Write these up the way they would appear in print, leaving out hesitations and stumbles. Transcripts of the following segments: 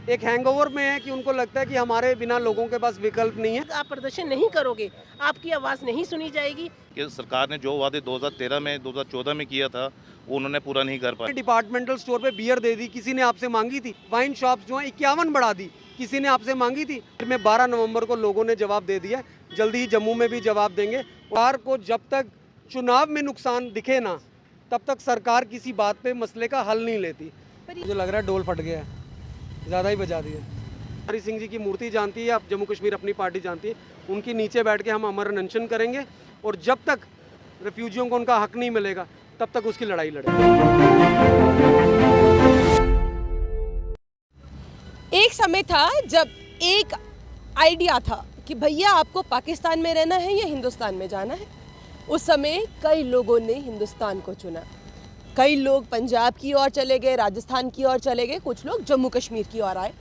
एक हैंगओवर में है कि उनको लगता है कि हमारे बिना लोगों के पास विकल्प नहीं है। आप प्रदर्शन नहीं करोगे, आपकी आवाज़ नहीं सुनी जाएगी। कि सरकार ने जो वादे 2013 में 2014 में किया था वो उन्होंने पूरा नहीं कर पाया। डिपार्टमेंटल स्टोर पे बियर दे दी, किसी ने आपसे मांगी थी। वाइन शॉप्स जो है 51 बढ़ा दी, किसी ने आपसे मांगी थी। में 12 नवंबर को लोगों ने जवाब दे दिया, जल्दी ही जम्मू में भी जवाब देंगे। सरकार को जब तक चुनाव में नुकसान दिखे ना, तब तक सरकार किसी बात पे मसले का हल नहीं लेती। मुझे लग रहा है डोल फट गया है, ज़्यादा ही बजा दिया। हरि सिंह जी की मूर्ति जानती है, आप जम्मू कश्मीर अपनी पार्टी जानती है, उनकी नीचे बैठ के हम अमर अनशन करेंगे और जब तक रेफ्यूजियों को उनका हक नहीं मिलेगा तब तक उसकी लड़ाई लड़ेंगे। एक समय था जब एक आइडिया था कि भैया आपको पाकिस्तान में रहना है या हिंदुस्तान में जाना है। उस समय कई लोगों ने हिंदुस्तान को चुना, कई लोग पंजाब की ओर चले गए, राजस्थान की ओर चले गए, कुछ लोग जम्मू कश्मीर की ओर आए।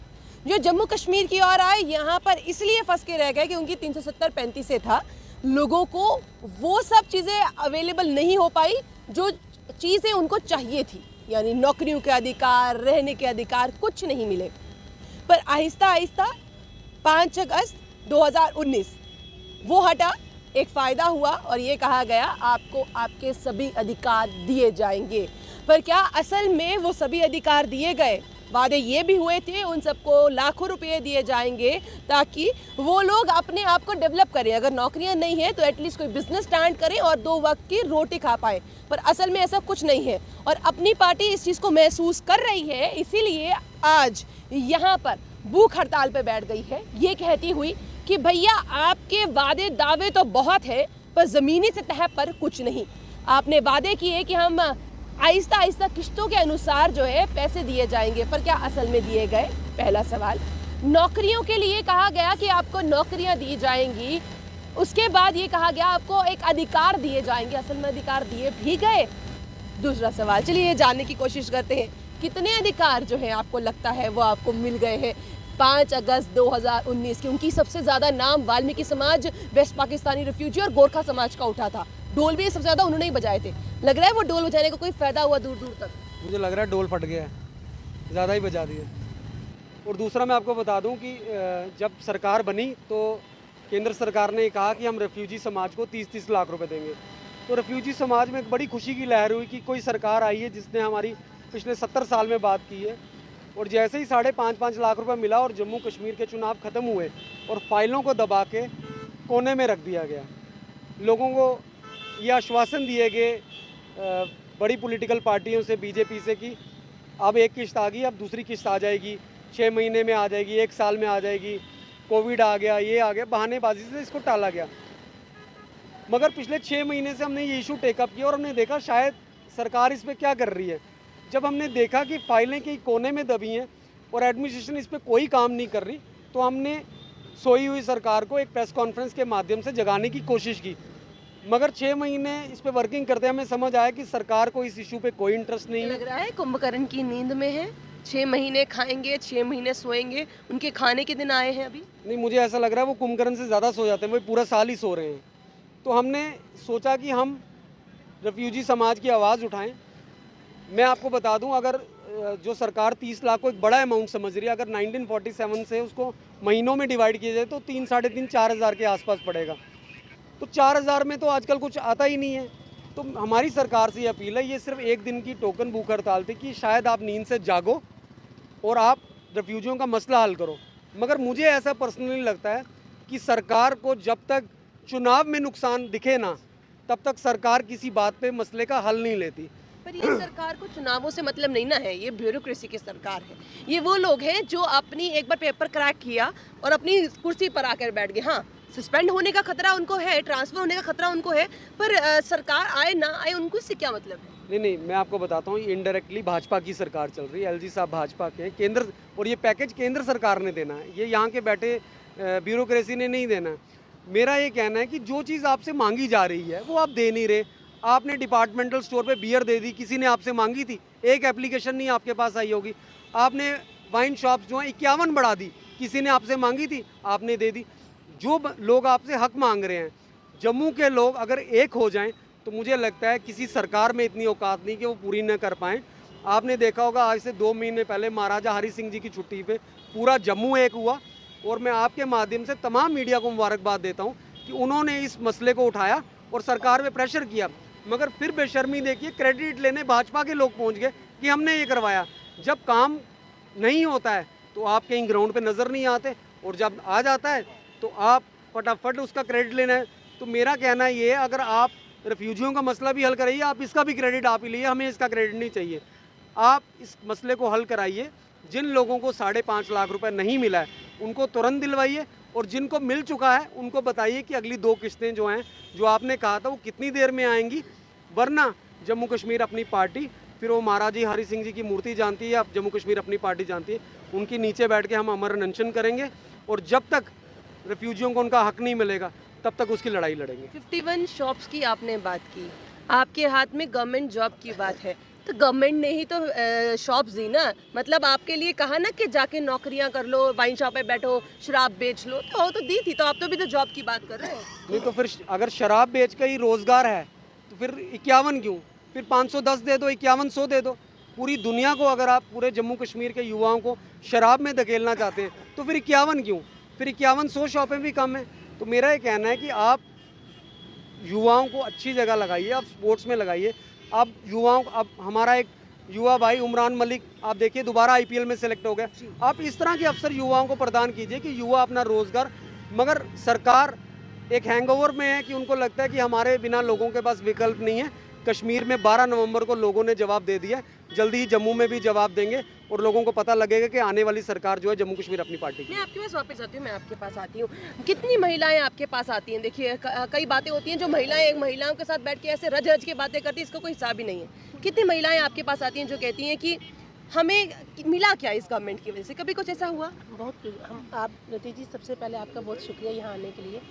जो जम्मू कश्मीर की ओर आए यहाँ पर इसलिए फंस के रह गए कि उनकी 370-35 से था, लोगों को वो सब चीज़ें अवेलेबल नहीं हो पाई जो चीज़ें उनको चाहिए थी, यानी नौकरियों के अधिकार, रहने के अधिकार कुछ नहीं मिले। पर आहिस्ता आहिस्ता 5 अगस्त 2019 वो हटा, एक फ़ायदा हुआ और ये कहा गया आपको आपके सभी अधिकार दिए जाएंगे। पर क्या असल में वो सभी अधिकार दिए गए? वादे ये भी हुए थे उन सबको लाखों रुपए दिए जाएंगे ताकि वो लोग अपने आप को डेवलप करें। अगर नौकरियां नहीं है तो एटलीस्ट कोई बिजनेस स्टार्ट करें और 2 वक्त की रोटी खा पाए। पर असल में ऐसा कुछ नहीं है और अपनी पार्टी इस चीज़ को महसूस कर रही है, इसीलिए आज यहाँ पर भूख हड़ताल पे बैठ गई है, ये कहती हुई कि भैया आपके वादे दावे तो बहुत है पर ज़मीनी सतह पर कुछ नहीं। आपने वादे किए कि हम आहिस्ता आहिस्ता किश्तों के अनुसार जो है पैसे दिए जाएंगे, पर क्या असल में दिए गए? पहला सवाल। नौकरियों के लिए कहा गया कि आपको नौकरियां दी जाएंगी, उसके बाद ये कहा गया आपको एक अधिकार दिए जाएंगे, असल में अधिकार दिए भी गए? दूसरा सवाल, चलिए ये जानने की कोशिश करते हैं कितने अधिकार जो है आपको लगता है वो आपको मिल गए हैं 5 अगस्त 2019 क्योंकि सबसे ज़्यादा नाम वाल्मीकि समाज, वेस्ट पाकिस्तानी रिफ्यूजी और गोरखा समाज का उठा था। ढोल भी सबसे ज़्यादा उन्होंने ही बजाए थे। लग रहा है वो ढोल बजाने का कोई फ़ायदा हुआ दूर दूर तक? मुझे लग रहा है डोल फट गया है, ज़्यादा ही बजा दिया। और दूसरा मैं आपको बता दूं कि जब सरकार बनी तो केंद्र सरकार ने कहा कि हम रेफ्यूजी समाज को 30-30 लाख रुपए देंगे। तो रेफ्यूजी समाज में एक बड़ी खुशी की लहर हुई कि कोई सरकार आई है जिसने हमारी पिछले 70 साल में बात की है। और जैसे ही 5.5 लाख रुपए मिला और जम्मू कश्मीर के चुनाव ख़त्म हुए और फाइलों को दबा के कोने में रख दिया गया, लोगों को ये आश्वासन दिए गए बड़ी पॉलिटिकल पार्टियों से, बीजेपी से, कि अब एक किश्त आ गई, अब दूसरी किश्त आ जाएगी, 6 महीने में आ जाएगी, 1 साल में आ जाएगी, कोविड आ गया, ये आ गया, बहानेबाजी से इसको टाला गया। मगर पिछले 6 महीने से हमने ये इशू टेकअप किया और हमने देखा शायद सरकार इस पर क्या कर रही है। जब हमने देखा कि फाइलें कहीं कोने में दबी हैं और एडमिनिस्ट्रेशन इस पर कोई काम नहीं कर रही, तो हमने सोई हुई सरकार को एक प्रेस कॉन्फ्रेंस के माध्यम से जगाने की कोशिश की। मगर 6 महीने इस पे वर्किंग करते हमें समझ आया कि सरकार को इस इशू पे कोई इंटरेस्ट नहीं है। लग रहा है कुंभकर्ण की नींद में है, 6 महीने खाएंगे, 6 महीने सोएंगे, उनके खाने के दिन आए हैं अभी? नहीं, मुझे ऐसा लग रहा है वो कुंभकर्ण से ज़्यादा सो जाते हैं, वो पूरा साल ही सो रहे हैं। तो हमने सोचा कि हम रेफ्यूजी समाज की आवाज़ उठाएं। मैं आपको बता दूं, अगर जो सरकार 30 लाख को एक बड़ा अमाउंट समझ रही है, अगर 1947 से उसको महीनों में डिवाइड किया जाए तो 3, 3.5, 4 हज़ार के आसपास पड़ेगा। तो 4 हज़ार में तो आजकल कुछ आता ही नहीं है। तो हमारी सरकार से ये अपील है, ये सिर्फ एक दिन की टोकन भूख हड़ताल थी कि शायद आप नींद से जागो और आप रेफ्यूजियों का मसला हल करो। मगर मुझे ऐसा पर्सनली लगता है कि सरकार को जब तक चुनाव में नुकसान दिखे ना, तब तक सरकार किसी बात पे मसले का हल नहीं लेती। पर ये सरकार को चुनावों से मतलब नहीं ना है, ये ब्यूरोक्रेसी की सरकार है। ये वो लोग हैं जो अपनी एक बार पेपर क्रैक किया और अपनी कुर्सी पर आकर बैठ गए। हाँ, सस्पेंड होने का खतरा उनको है, ट्रांसफर होने का खतरा उनको है, पर सरकार आए ना आए उनको इससे क्या मतलब है? नहीं, मैं आपको बताता हूँ, इनडायरेक्टली भाजपा की सरकार चल रही है। एलजी साहब भाजपा के हैं, केंद्र, और ये पैकेज केंद्र सरकार ने देना है, ये यहाँ के बैठे ब्यूरोक्रेसी ने नहीं देना। मेरा ये कहना है कि जो चीज़ आपसे मांगी जा रही है वो आप दे नहीं रहे। आपने डिपार्टमेंटल स्टोर पे बियर दे दी, किसी ने आपसे मांगी थी? एक एप्लीकेशन नहीं आपके पास आई होगी। आपने वाइन शॉप्स जो हैं 51 बढ़ा दी, किसी ने आपसे मांगी थी? आपने दे दी। जो लोग आपसे हक मांग रहे हैं, जम्मू के लोग अगर एक हो जाएं तो मुझे लगता है किसी सरकार में इतनी औकात नहीं कि वो पूरी न कर पाएँ। आपने देखा होगा आज से 2 महीने पहले महाराजा हरि सिंह जी की छुट्टी पे पूरा जम्मू एक हुआ, और मैं आपके माध्यम से तमाम मीडिया को मुबारकबाद देता हूँ कि उन्होंने इस मसले को उठाया और सरकार पे प्रेशर किया। मगर फिर बेशर्मी देखिए, क्रेडिट लेने भाजपा के लोग पहुँच गए कि हमने ये करवाया। जब काम नहीं होता है तो आप कहीं ग्राउंड पे नज़र नहीं आते, और जब आ जाता है तो आप फटाफट उसका क्रेडिट लेना है। तो मेरा कहना ये है, अगर आप रेफ्यूजियों का मसला भी हल कराइए, आप इसका भी क्रेडिट आप ही लीजिए, हमें इसका क्रेडिट नहीं चाहिए। आप इस मसले को हल कराइए। जिन लोगों को 5.5 लाख रुपए नहीं मिला है उनको तुरंत दिलवाइए, और जिनको मिल चुका है उनको बताइए कि अगली 2 किस्तें जो हैं, जो आपने कहा था, वो कितनी देर में आएंगी। वरना जम्मू कश्मीर अपनी पार्टी, फिर वो महाराजी हरि सिंह जी की मूर्ति जानती है, अब जम्मू कश्मीर अपनी पार्टी जानती है, उनके नीचे बैठ के हम अमर अनशन करेंगे, और जब तक रेफ्यूजियों को उनका हक नहीं मिलेगा तब तक उसकी लड़ाई लड़ेंगे। 51 शॉप्स की आपने बात की, आपके हाथ में गवर्नमेंट जॉब की बात है, तो गवर्नमेंट ने ही तो शॉप्स दी ना, मतलब आपके लिए कहा ना कि जाके नौकरियां कर लो, वाइन शॉप पे बैठो, शराब बेच लो, तो वो तो दी थी, तो आप तो भी तो जॉब की बात कर रहे हो। नहीं तो फिर अगर शराब बेच का ही रोज़गार है तो फिर 51 क्यों, फिर 510 दे दो, 5100 दे दो। पूरी दुनिया को, अगर आप पूरे जम्मू कश्मीर के युवाओं को शराब में धकेलना चाहते हैं तो फिर 51 क्यों, फिर 5100 शॉपें भी कम है। तो मेरा ये कहना है कि आप युवाओं को अच्छी जगह लगाइए, आप स्पोर्ट्स में लगाइए। आप युवाओं को, अब हमारा एक युवा भाई उमरान मलिक, आप देखिए दोबारा IPL में सेलेक्ट हो गया। आप इस तरह के अवसर युवाओं को प्रदान कीजिए कि युवा अपना रोज़गार, मगर सरकार एक हैंगओवर में है कि उनको लगता है कि हमारे बिना लोगों के पास विकल्प नहीं है। कश्मीर में 12 नवंबर को लोगों ने जवाब दे दिया, जल्दी ही जम्मू में भी जवाब देंगे, और लोगों को पता लगेगा कि आने वाली सरकार जो है जम्मू कश्मीर अपनी पार्टी की। मैं आपके पास वापस आती हूँ, मैं आपके पास आती हूँ। कितनी महिलाएं आपके पास आती हैं? देखिए कई बातें होती हैं जो महिलाओं के साथ बैठ के ऐसे रज रज के बातें करती हैं, इसका कोई हिसाब ही नहीं है। कितनी महिलाएं आपके पास आती हैं जो कहती हैं कि हमें मिला क्या इस गवर्नमेंट की वजह से? कभी कुछ ऐसा हुआ? बहुत आप रति जी, सबसे पहले आपका बहुत शुक्रिया यहाँ आने के लिए।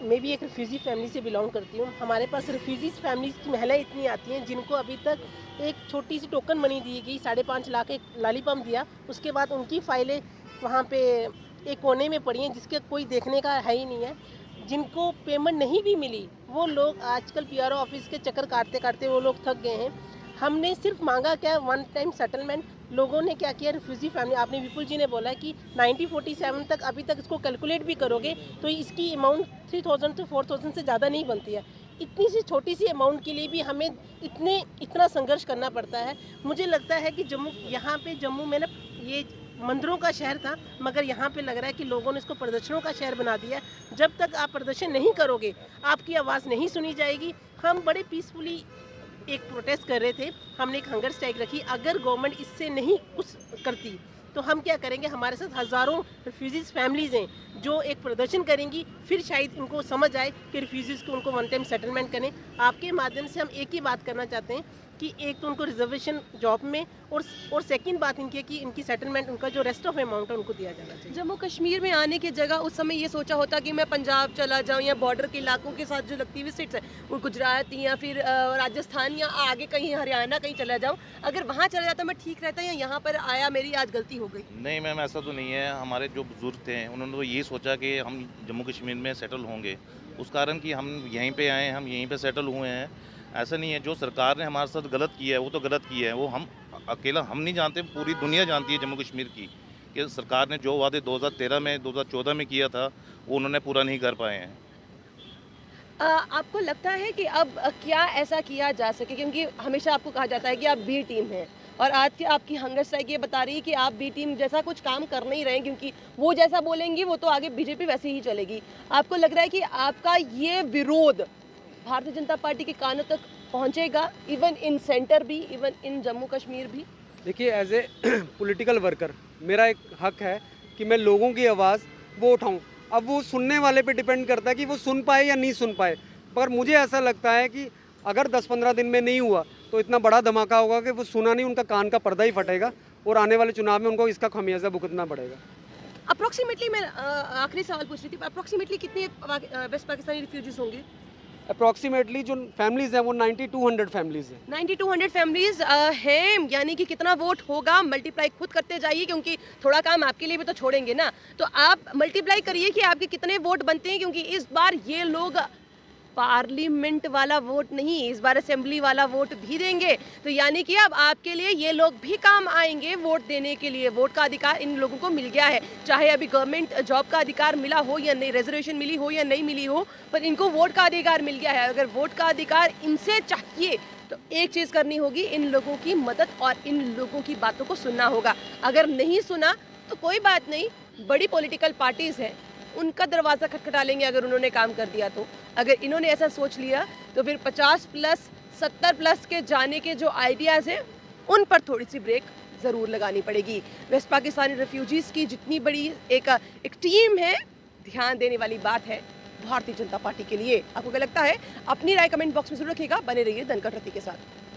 मैं भी एक रिफ्यूजी फैमिली से बिलोंग करती हूँ। हमारे पास रिफ्यूजीज फैमिलीज की महिलाएं इतनी आती हैं जिनको अभी तक एक छोटी सी टोकन मनी दी गई, 5.5 लाख एक लॉलीपॉप दिया, उसके बाद उनकी फाइलें वहाँ पे एक कोने में पड़ी हैं जिसके कोई देखने का है ही नहीं है। जिनको पेमेंट नहीं भी मिली, वो लोग आजकल PRO ऑफिस के चक्कर काटते काटते वो लोग थक गए हैं। हमने सिर्फ मांगा क्या, 1 टाइम सेटलमेंट। लोगों ने क्या किया, रिफ्यूजी फैमिली, आपने विपुल जी ने बोला कि 1947 तक, अभी तक इसको कैलकुलेट भी करोगे तो इसकी अमाउंट 3000 से 4000 से ज़्यादा नहीं बनती है। इतनी सी छोटी सी अमाउंट के लिए भी हमें इतना संघर्ष करना पड़ता है। मुझे लगता है कि जम्मू में ना, ये मंदिरों का शहर था, मगर यहाँ पे लग रहा है कि लोगों ने इसको प्रदर्शनों का शहर बना दिया है। जब तक आप प्रदर्शन नहीं करोगे, आपकी आवाज़ नहीं सुनी जाएगी। हम बड़े पीसफुली एक प्रोटेस्ट कर रहे थे, हमने एक हंगर स्ट्राइक रखी। अगर गवर्नमेंट इससे नहीं कुछ करती तो हम क्या करेंगे? हमारे साथ हज़ारों रिफ्यूजीज़ फैमिलीज़ हैं जो एक प्रदर्शन करेंगी, फिर शायद इनको समझ आए कि रिफ्यूजीज़ को उनको 1 टाइम सेटलमेंट करें। आपके माध्यम से हम एक ही बात करना चाहते हैं कि एक तो उनको रिजर्वेशन जॉब में, और सेकंड बात इनकी है कि इनकी सेटलमेंट, उनका जो रेस्ट ऑफ अमाउंट है उनको दिया जाना चाहिए। जम्मू कश्मीर में आने की जगह उस समय ये सोचा होता कि मैं पंजाब चला जाऊं, या बॉर्डर के इलाकों के साथ जो लगती हुई स्टेट्स है, वो गुजरात या फिर राजस्थान या आगे कहीं हरियाणा कहीं चला जाऊं, अगर वहाँ चला जाता मैं ठीक रहता, या यहाँ पर आया मेरी आज गलती हो गई? नहीं मैम, ऐसा तो नहीं है। हमारे जो बुजुर्ग थे उन्होंने तो ये सोचा कि हम जम्मू कश्मीर में सेटल होंगे, उस कारण कि हम यहीं पे आए, हम यहीं पे सेटल हुए हैं। ऐसा नहीं है, जो सरकार ने हमारे साथ गलत किया है वो तो गलत किया है, वो हम अकेला हम नहीं जानते, पूरी दुनिया जानती है जम्मू कश्मीर की, कि सरकार ने जो वादे 2013 में 2014 में किया था वो उन्होंने पूरा नहीं कर पाए हैं। आपको लगता है कि अब क्या ऐसा किया जा सके, क्योंकि हमेशा आपको कहा जाता है कि आप बी टीम हैं, और आज की आपकी हंगर स्ट्राइक ये बता रही है कि आप बी टीम जैसा कुछ काम कर नहीं रहे हैं, क्योंकि वो जैसा बोलेंगी वो तो आगे बीजेपी वैसे ही चलेगी। आपको लग रहा है कि आपका ये विरोध भारतीय जनता पार्टी के कानों तक पहुंचेगा, इवन इन सेंटर भी, इवन इन जम्मू कश्मीर भी? देखिए, एज ए पॉलिटिकल वर्कर मेरा एक हक है कि मैं लोगों की आवाज़ वो उठाऊं। अब वो सुनने वाले पे डिपेंड करता है कि वो सुन पाए या नहीं सुन पाए, पर मुझे ऐसा लगता है कि अगर 10-15 दिन में नहीं हुआ तो इतना बड़ा धमाका होगा कि वो सुना नहीं, उनका कान का पर्दा ही फटेगा, और आने वाले चुनाव में उनको इसका खमियाजा भुगतना पड़ेगा। अप्रोक्सीमेटली, मैं आखिरी सवाल पूछ रही थी, अप्रोक्सीमेटली कितने वेस्ट पाकिस्तानी रिफ्यूजीज होंगे? अप्रॉक्सीमेटली जो फैमिलीज़ हैं वो 9200 फैमिलीज़ हैं। 9200 फैमिलीज हैं, यानी कि कितना वोट होगा? मल्टीप्लाई खुद करते जाइए, क्योंकि थोड़ा काम आपके लिए भी तो छोड़ेंगे ना, तो आप मल्टीप्लाई करिए कि आपके कितने वोट बनते हैं, क्योंकि इस बार ये लोग पार्लियामेंट वाला वोट नहीं, इस बार असेंबली वाला वोट भी देंगे। तो यानी कि अब आपके लिए ये लोग भी काम आएंगे वोट देने के लिए। वोट का अधिकार इन लोगों को मिल गया है, चाहे अभी गवर्नमेंट जॉब का अधिकार मिला हो या नहीं, रिजर्वेशन मिली हो या नहीं मिली हो, पर इनको वोट का अधिकार मिल गया है। अगर वोट का अधिकार इनसे चाहिए तो एक चीज़ करनी होगी, इन लोगों की मदद और इन लोगों की बातों को सुनना होगा। अगर नहीं सुना तो कोई बात नहीं, बड़ी पॉलिटिकल पार्टीज़ हैं, उनका दरवाज़ा खटखटा लेंगे अगर उन्होंने काम कर दिया तो। अगर इन्होंने ऐसा सोच लिया तो फिर 50+ 70+ के जाने के जो आइडियाज़ हैं उन पर थोड़ी सी ब्रेक ज़रूर लगानी पड़ेगी। वेस्ट पाकिस्तानी रेफ्यूजीज़ की जितनी बड़ी एक टीम है, ध्यान देने वाली बात है भारतीय जनता पार्टी के लिए। आपको क्या लगता है? अपनी राय कमेंट बॉक्स में जरूर रखिएगा। बने रहिए दनकर रति के साथ।